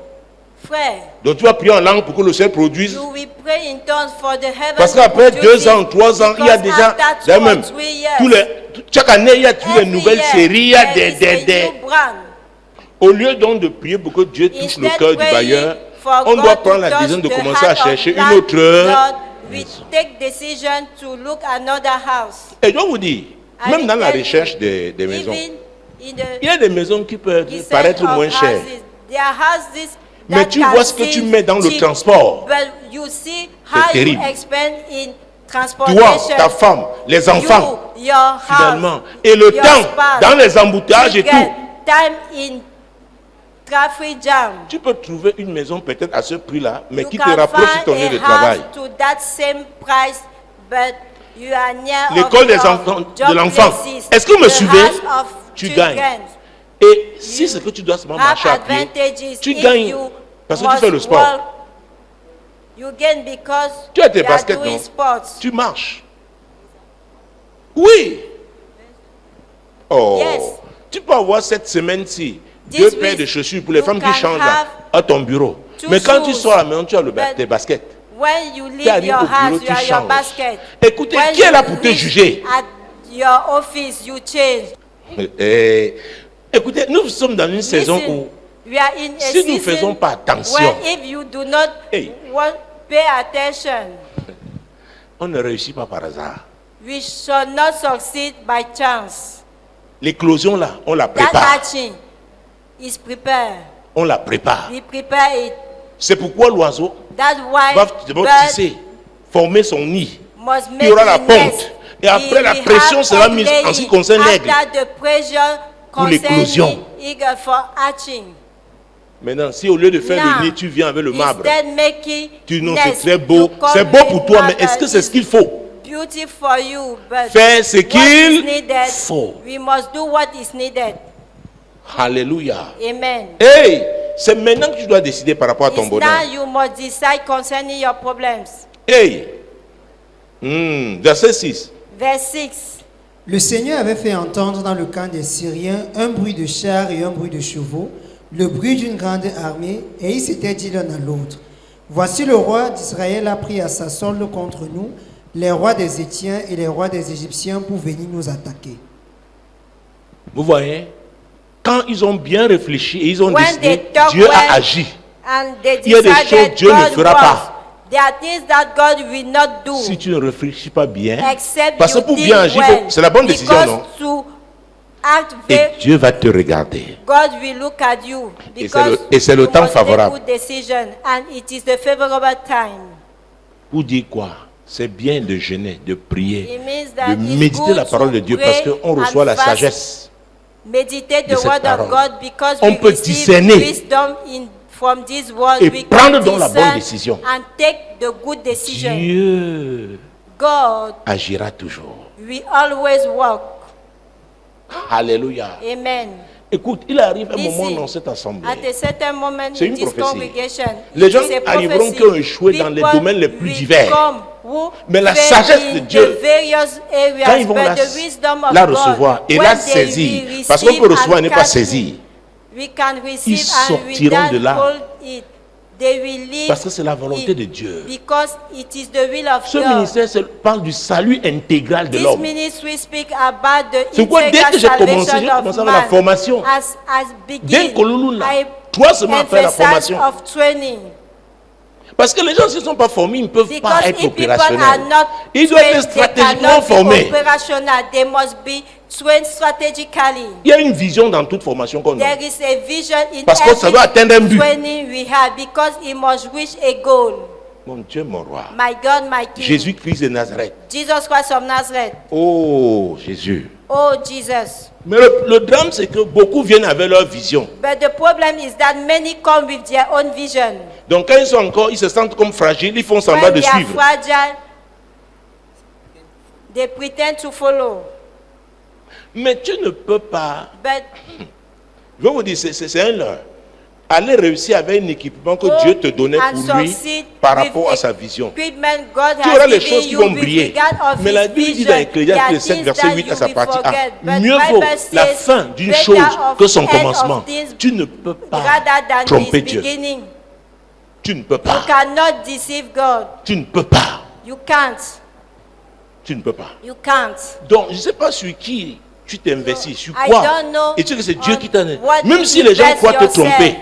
frère. Donc tu vas prier en langue pour que le ciel produise. You will pray in tongues for the heavens. Parce qu'après to 2 produce ans, 3 ans, il y a because déjà, after 2 or même, 3 years, chaque année, il y a toutes les every nouvelles year, séries, il y a there is a new brand. Au lieu donc de prier pour que Dieu touche le Instead cœur du praying bailleur, for on God doit to prendre la touch décision de the commencer à heart of chercher une landlord, autre. we take decision to look another house. Et je dois vous dire, I même dans la tell you, recherche des maisons, Even in the il y a des maisons qui peuvent research paraître of moins chères. houses, there are houses Mais that tu can vois ce que tu seem mets dans le cheap, transport. but you see how terrible. you expend in Toi, transportation. ta femme, les enfants, You, your house, finalement. Et le your temps, spouse, dans les embouteillages you et get tout. time in traffic jam. Tu peux trouver une maison peut-être à ce prix-là, mais You qui te can rapproche de ton find lieu de a travail. house to that same price, but you are near L'école of des your enfants, job de l'enfant. places, Est-ce que vous me the suivez? house of Tu children. gagnes. Et si c'est que tu dois seulement Have marcher à pied, advantages tu if gagnes you parce que tu must fais le sport. walk. You gain because Tu as tes you are baskets, doing non? sports. Tu marches. Oui. Oh. Yes. Tu peux avoir cette semaine-ci 2 paires de chaussures pour les femmes qui changent à ton bureau. Mais quand tu sors à la maison, tu as tes baskets. When you leave your house, you have your basket. Écoutez, qui est là pour te juger? At your office, you change. Écoutez, nous sommes dans une saison où si nous ne faisons pas attention, if you do not pay attention, on ne réussit pas par hasard. We shall not succeed by chance. L'éclosion là, on la prépare. That hatching is prepared. On la prépare. We prepare it. C'est pourquoi l'oiseau va tisser, former son nid. Il y aura la ponte. Et après la pression sera mise en ce qui concerne l'aigle pour l'éclosion. Maintenant, si au lieu de faire le nid, tu viens avec le marbre, tu dis non, c'est très beau. C'est beau pour toi, mais est-ce que c'est ce qu'il faut? Faire ce qu'il faut. We must do what is needed. Alléluia. Amen. Hey, c'est maintenant que tu dois décider par rapport à ton bonheur. Now you must decide concerning your problems. Hey. Verset 6. Verse 6. Le Seigneur avait fait entendre dans le camp des Syriens un bruit de chars et un bruit de chevaux, le bruit d'une grande armée, et ils s'étaient dit l'un à l'autre: Voici le roi d'Israël a pris à sa solde contre nous les rois des Étiens et les rois des Égyptiens pour venir nous attaquer. Vous voyez, quand ils ont bien réfléchi et ils ont décidé, Dieu a agi. Il y a des choses que Dieu ne fera pas. There are things that God will not do. Si tu ne réfléchis pas bien, Except parce que pour bien agir, c'est la bonne décision, non? Et Dieu va te regarder. God will look at you et c'est le temps favorable. And it is the favorable time. Pour dire quoi? C'est bien de jeûner, de prier, de méditer la parole de Dieu parce qu'on reçoit la sagesse. Meditate the word of God because on peut discerner from this world, et prendre donc la bonne décision. And take the good decision. Dieu God agira toujours. We always work. Alléluia. Amen. Écoute, il arrive un moment dans cette assemblée. C'est une prophétie. Les gens arriveront qu'à échouer dans les domaines les plus divers. Mais la sagesse de Dieu, quand ils vont la recevoir et la saisir, parce qu'on peut recevoir et ne pas saisir, ils sortiront de là. Parce que c'est la volonté de Dieu. Ce ministère parle du salut intégral de l'homme. C'est pourquoi dès que j'ai commencé avec la formation. Dès que nous toi seulement faire la formation. Parce que les gens, s'ils ne sont pas formés, ils ne peuvent pas être opérationnels. Ils doivent être stratégiquement formés. Il y a une vision dans toute formation qu'on a. Parce que ça doit atteindre un but. Mon Dieu, mon roi. Jésus-Christ de Nazareth. Oh, Jésus. Oh, Jesus. Mais le drame, c'est que beaucoup viennent avec leur vision. But the problem is that many come with their own vision. Donc quand ils se sentent comme fragiles, ils font semblant de suivre. Fragile, they pretend to follow. Mais tu ne peux pas. Je vais vous dire, c'est un leurre. Aller réussir avec un équipement que Dieu te donnait pour lui par rapport à sa vision. Tu auras les choses qui vont briller. Mais la Bible dit dans Ecclésiaste 7, verset 8 à sa partie A, mieux vaut la fin d'une chose que son commencement. Tu ne peux pas tromper Dieu. Tu ne peux pas. Tu ne peux pas. Tu ne peux pas. Donc, je ne sais pas sur qui tu t'investis, sur quoi. Et tu sais que c'est Dieu qui t'a donné. Même si les gens croient te tromper,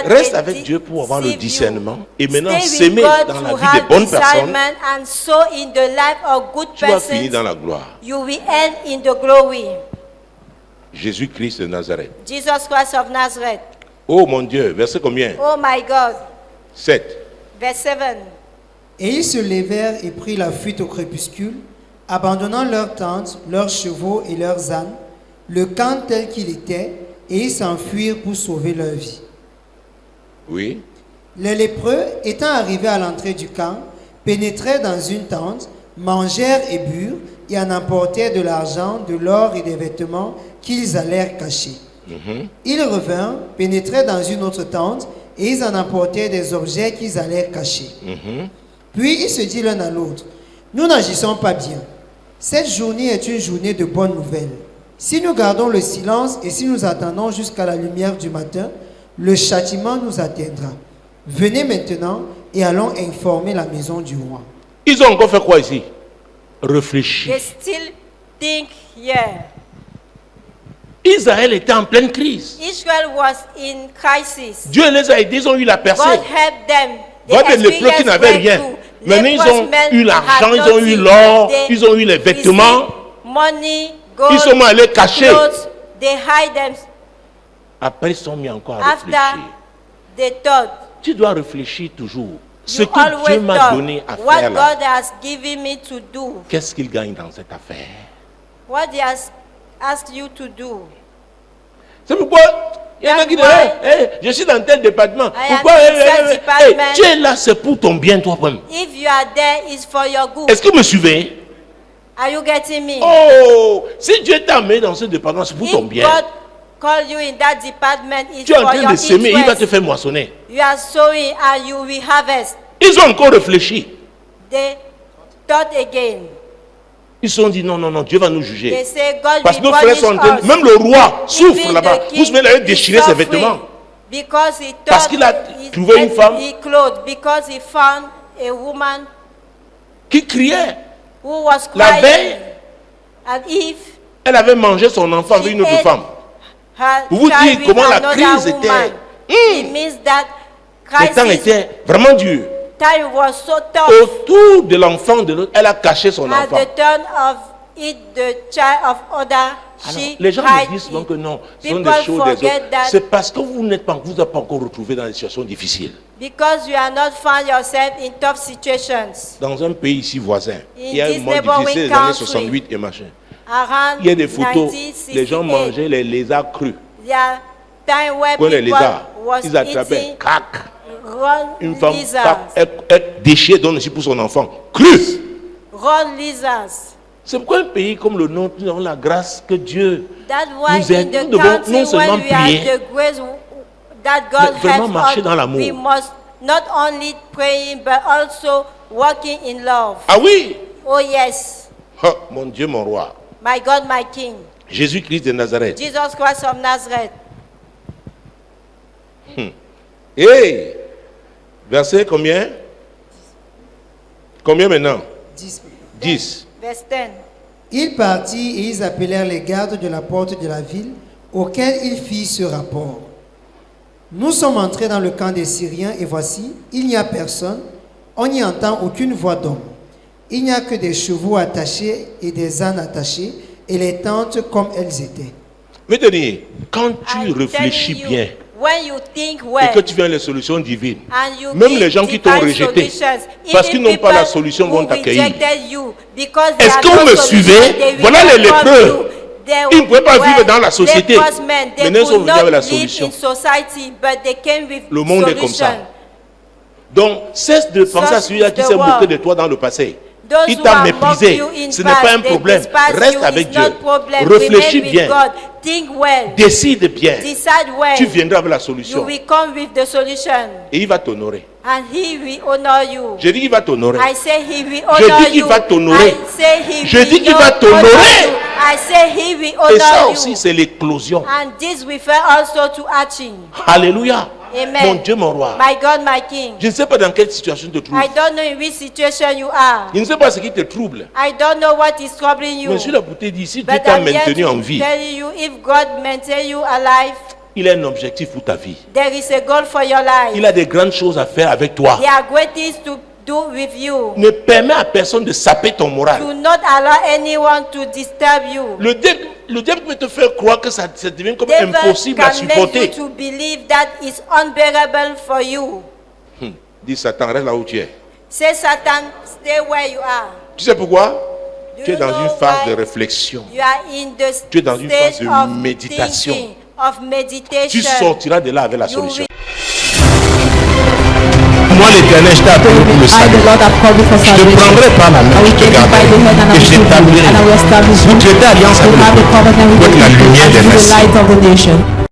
reste avec Dieu pour avoir le discernement et maintenant s'aimer dans la vie des bonnes personnes. Tu vas finir dans la gloire. Jésus-Christ de Nazareth. Oh mon Dieu, verset combien? Oh my God. 7. Verse 7. Et ils se levèrent et prirent la fuite au crépuscule, abandonnant leurs tentes, leurs chevaux et leurs ânes, le camp tel qu'il était, et ils s'enfuirent pour sauver leur vie. Oui. Les lépreux, étant arrivés à l'entrée du camp, pénétrèrent dans une tente, mangèrent et burent, et en emportèrent de l'argent, de l'or et des vêtements qu'ils allèrent cacher. Ils revinrent, pénétrèrent dans une autre tente, et ils en emportèrent des objets qu'ils allèrent cacher. Puis ils se dirent l'un à l'autre: Nous n'agissons pas bien. Cette journée est une journée de bonnes nouvelles. Si nous gardons le silence et si nous attendons jusqu'à la lumière du matin, le châtiment nous atteindra. Venez maintenant et allons informer la maison du roi. Ils ont encore fait quoi ici? Réfléchir. They still think here. Israël était en pleine crise. Israel was in crisis. Dieu les a aidés, ils ont eu la percée. God helped them. Voilà des lépreux qui n'avaient rien. Maintenant, ils ont eu l'argent, ils ont eu l'or, ils ont eu les vêtements. Money, gold, ils sont allés cacher. Clothes, they hide them. Après, ils sont mis encore à After réfléchir. they thought, tu dois réfléchir toujours. Ce you que Dieu m'a donné à what faire là, God has given me to do. qu'est-ce qu'il gagne dans cette affaire? What He has asked you to do. C'est pourquoi il y en a qui disent, je suis dans tel département. I Pourquoi am in such department. tu es là, c'est pour ton bien toi-même. If you are there, it's for your good. Est-ce que vous me suivez? Are you getting me? Oh, si Dieu t'a mis dans ce département, c'est pour ton If bien. God called you in that department, it's Tu es en for train your de semer, il va te interest. faire moissonner. You are sowing and you will harvest. Ils ont encore réfléchi. They thought again. Ils se sont dit non, non, non, Dieu va nous They juger. say God Parce que will nos frères punish sont en train, us. même le roi souffre Even là-bas. the king Vous savez, il avait is déchiré ses suffering vêtements. because he Parce thought qu'il a he trouvé une had femme. he clothed, because he found a woman Qui criait. who was La crying. veille, And if elle avait mangé son enfant avec une autre ate femme. her Vous vous child dites with comment la another crise woman, était. it means that Le temps crisis était vraiment dur. time was so tough. Autour de l'enfant de l'autre, elle a caché son At enfant. the turn of it, the child of other, Alors, she les gens me hide disent souvent it. que non, ce sont des People choses des forget autres. that C'est parce que vous n'êtes pas encore retrouvé dans des situations difficiles. because you are not found yourself in tough situations. Dans un pays ici voisin, In il y a un this moment neighboring difficile, les années country, 68 et machin. Around Il y a des photos, 1968, les gens mangeaient les lézards crus. there are time where Quoi, les people lézards? was Ils attrapaient, eating crac. raw Une femme, lizards. crac, elle déchirée, donne aussi pour son enfant. Cru! Raw lizards. C'est pourquoi un pays comme le nôtre, nous avons la grâce que Dieu That's why nous in aide. the Nous devons country non seulement when we are prier, the grace that God mais vraiment marcher helps dans us, l'amour. we must not only praying but also walking in love. Ah oui! Oh yes, Oh, mon Dieu, mon roi. my God, my King, Jésus-Christ de Nazareth. Jesus Christ of Nazareth. Hey! Verset combien? Combien maintenant? 10. Verse 10. Ils partirent et ils appelèrent les gardes de la porte de la ville, auxquels ils firent ce rapport. Nous sommes entrés dans le camp des Syriens et voici, il n'y a personne, on n'y entend aucune voix d'homme. Il n'y a que des chevaux attachés et des ânes attachés et les tentes comme elles étaient. Maintenant, quand tu I'm réfléchis telling you, bien when you think et well, que tu viens les solutions divines, and you même give les gens qui t'ont divine rejeté, solutions, parce even qu'ils n'ont pas la people solution, who vont t'accueillir. rejected you because they Est-ce are que vous no me solution, suivez? they will Voilà les welcome lépreux. you. They Ils ne pouvaient pas were vivre dans la société. leprous men. They Maintenant, ils sont could venus avec la not live solution. in society, but they came with Le monde est comme ça. solution. Donc, cesse de penser à celui-là qui is the s'est moqué world. de toi dans le passé. Those Il who t'a are méprisé. mocked you in Ce n'est pas past, un they problème. despise Reste you, avec it's Dieu. not problem. Réfléchis Remain with bien. God. Think well. Décide bien. Decide well. Tu viendras avec la You solution. will come with the solution, Et il va t'honorer. and He will honor you. Je dis qu'il va t'honorer. I say He will Je honor dis qu'il you. va t'honorer. I say He Je will dis qu'il va honor t'honorer. you. I say He will Et ça honor aussi, you. c'est l'éclosion. And this refers also to action. Alléluia. Amen. Mon Dieu, mon roi. My God, my King. Je ne sais pas dans quelle situation tu te trouves. I don't know in which situation you are. Je ne sais pas ce qui te trouble. I don't know what is troubling you. Mais je suis là pour te dire, si Dieu But t'a I'm here maintenu en to vie, tell you, if God maintain you alive, il a un objectif pour ta vie. there is a goal for your life. Il a des grandes choses à faire avec toi. There are great things to do with you. Ne permets à personne de saper ton moral. Do not allow anyone to disturb you. Le diable peut te faire croire que ça devient comme Devil impossible à can make you supporter. to believe that it's unbearable for you. Dis Satan, reste là où tu es. Say Satan, stay where you are. Tu sais pourquoi? Do Tu es you dans know une phase why? de réflexion. You are in the Tu es dans une stage phase de of méditation. thinking, of meditation. Tu sortiras de là avec la You solution. will Moi, l'Éternel, je t'ai appelé pour le I, salut. the Lord, have called you for Je te salvation. prendrai par la main, I je will te take you by garderai the hand and I et will je keep you, t'établirai. and I will establish you. Vous traitez alliance You avec have a le covenant with pour the être la people lumière and des be the nations. light of the nation.